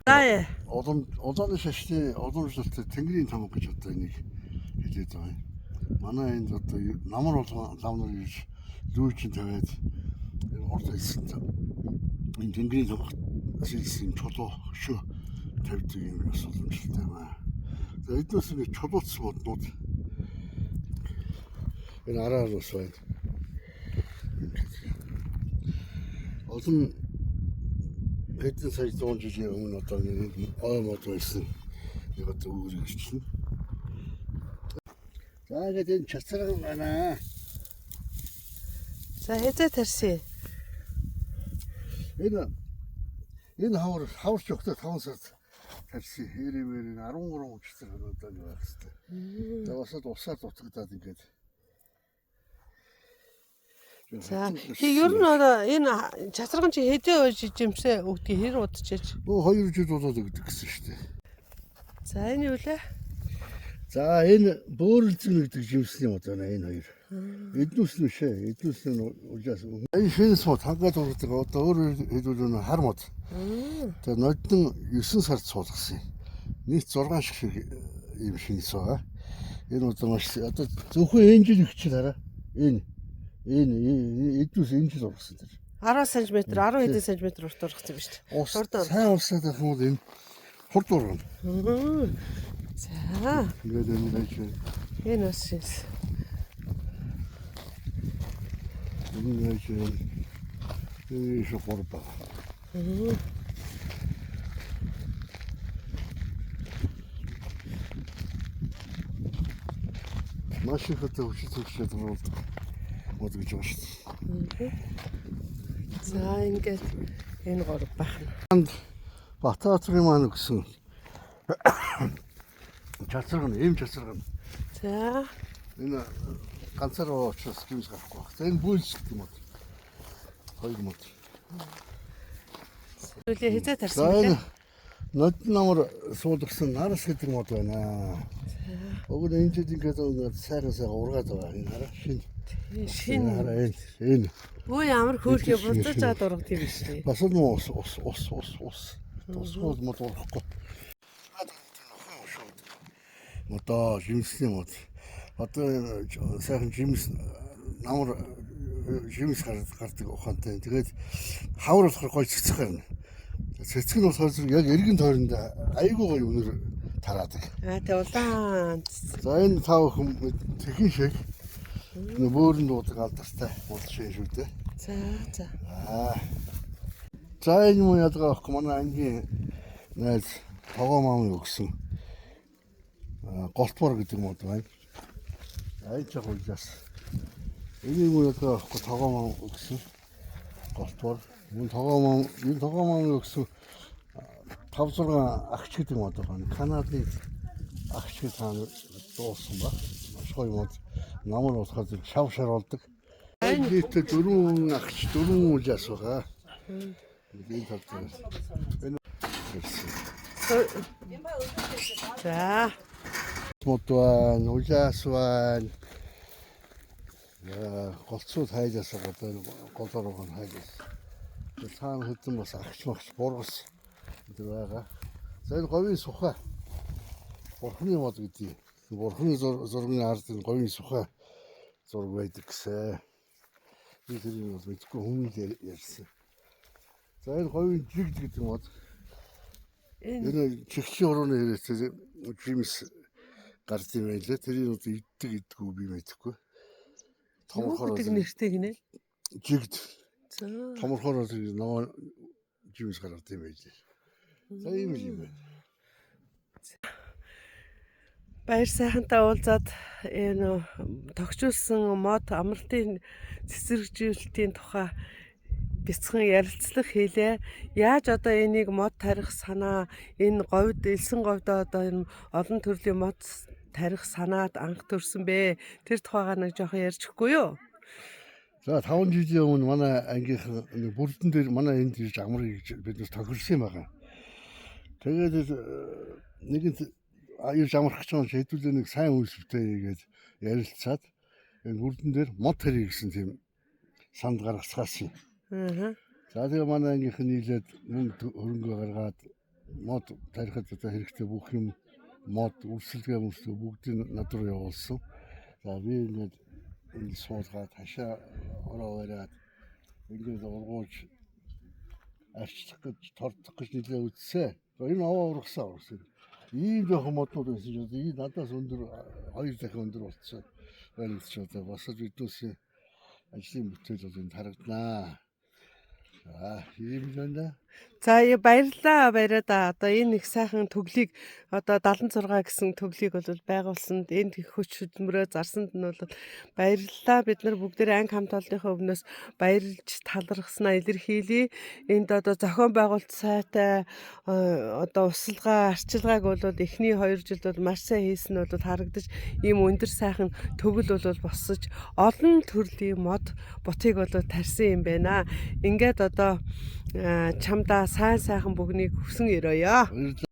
За Одооны шашны одоомжлолтой Тэнгэрийн тамга гэж одоо энийг хэлээд байгаа юм. Манай энд одоо намар болгон лав нар ирж лүүчин тавиад орд хэлсэн. Энэ Тэнгэрийн тамга асуулсан чулуу хөшөө тавьдаг юм бас боломжтой байна. За эднээс ингэ чулууцсан моднууд энэ араар ус байна. Олон хэдэн сая 100 жилийн өмнө одоо нэг ой мод байсан нэг одоо үүрэг ирчихсэн. За ингээд энэ чацраг байна. За хэзээ тарьсан? Энэ хаварч өгтөө 5 сард тарьсан. Хэрэмээр 13 чацраг одоо нэг байх хэвээр. За басад усаар дутагдаад ингээд. За ер нь одоо энэ чацраган чи хэдэн ууж жимсээ өгдөг хэр удчихж? 2 жил болоод өгдөг гэсэн шүү дээ. За энэ юу лээ? За энэ бөөрөлцөн гэдэг жимсний мод байна энэ хоёр. Эднүс нь шээ. Эднүс нь ужаас. Энэ шинэс мод хангаад ургадаг одоо өөр хэлбэл хар мод. Тэгээ нодон 9 сард суулгасан. Нийт 6 шиг юм шинэс байгаа. Энэ одоо маш одоо зөвхөн энэ жил ихчил хараа. Энэ эднүс энэ жил ургасан тэр. 10 см, 10 хэдэн см урт ургасан юм шүү дээ. Сайн усаад байх юм бол энэ хурд ургана. За. Ингээд энэ байж. Энэ бас шинэс. Энэ байж. Энэ их хурд. Маш их одоо хүчтэй болдог. Мод гэж байна шүү дээ. За ингээд энэ 3 байна. Батбаатарын маань гэсэн чацраг нь эм чацраг нь. За Энэ ганцаараа учраас гимс гарахгүй байна. За энэ бүлсэлт юм уу? Хоёр мод. Үлээ хэзээ тарсан За бэ? энэ нод намар суулгасан нараас гэдэг мод байна. Өгөр энэ жил ингээд сайхан ургаад байгаа. Энэ хараа Шинэ. хараа энэ. Өө ямар хөөрхий буцаж аад ургад юм шүү дээ. Бас нь ус. Тусгал мод урахгүй. Одоо жимсний мод. Одоо сайхан жимс намар жимс гардаг ухаантай. Тэгээд хавар болохоор гой цэцэг гарна. Цэцэг нь болохоор яг эргэн тойронд айгүй гоё өнөр тараадаг. Тэ улаан. За энэ тав хүн тэхин шиг бөөрн дуудаг алдартай мод шин шүү дээ. За. За энэ муу ядгаа авахгүй манай ангийн найз тогоо маамын өгсөн голтбор гэдэг мод байна. Айж хуулжаас. Энийг муу ядгаа авахгүй тогоо маам өгсөн голтбор. Энэ тогоо маамын өгсөн 5-6 агч гэдэг мод байна. Канадын агч гэж таана дуусан ба. Маш гоё мод. Намар болоход шав болдог. Энэ нийтдээ 4 агч 4 ужаас байгаа. Энэ тавтай. Энэ За. мод байна, ужаас байна. Голцууд хайлаас одоо голоор хайлаас. Цаана хэдэн бас агч магч бургас гэдэг байгаа. За энэ говийн сухаа. Бурхны мод гэдэг. Бурхны зургийн ард энэ говийн сухаа зураг байдаг гэсэн. Би тэрийг бол мэдгүй хүмүүст ярьсан. За энэ говийн жигд гэдэг мод. Энэ чихчийн урууны хэрэгцээ жимс гард юм байлаа. Тэрийг иддэггүй би мэдэхгүй. Томорхоор нэртэй гинэ. Жигд. За. Томорхоор нөгөө жимс гард юм байлаа. За ийм юм байна. Баяр сайхантай уулзаад энэ тогтчулсан мод амралтын цэцэрлэгжүүлэлтийн тухай бяцхан ярилцлага хийлээ. Яаж одоо энийг мод тарих санаа энэ говьд элсэн говьдоо одоо энэ олон төрлийн мод тарих санаад анх төрсөн бэ? Тэр тухайгаа нэг жоохон ярьж өгөхгүй юу? За 5 жилийн өмнө манай ангийнхан бүрдэн дээр манай энд ирж амрыг биднээс тохирсон юм байна. Тэгээд нэгэнт аюул амрах гэж байгаа хэдүүлээ нэг сайн үйлсвтэй гэж ярилцаад энэ бүрдэн дээр мод тарих гэсэн тийм санд гаргацгаасан юм. За тэгээ манай ангийнхан нийлээд мөнгө хөрөнгө гаргаад мод тарихад одоо хэрэгтэй бүх юм мод өрсөлдөө мөсдөө бүгдийг над руу явуулсан. За би ингээд энэ суулгаад хашаа ороо бариад ингээд ургуулж арчлах гэж тордох гэж нэлээ үзсэн. Энэ аваа ургасан. Ийм жоохон моднууд байсан ч одоо энэ надаас өндөр 2 дахин өндөр болчихсон. Байна гэж одоо босож биднээс ажлын бүтээл бол энд харагданаа. За ийм л байна. За баярлалаа баяраа одоо энэ их сайхан төглийг одоо 76 гэсэн төглийг бол байгуулсанд энд их хүч хөдөлмөрөө зарсанд нь бол баярлалаа. Бид нар бүгдээ анги хамт олонныхоо өвнөөс баярлж талархснаа илэрхийлье. Энд одоо зохион байгуулалт сайтай одоо усалгаа арчилгааг бол эхний 2 жилд бол маш сайн хийсэн нь бол харагдаж ийм өндөр сайхан төгөл бол босож олон төрлийн мод бутыг бол тарьсан юм байна. Ингээд одоо чамдаа сайн сайхан бүгнийг хүсэн өрөөё.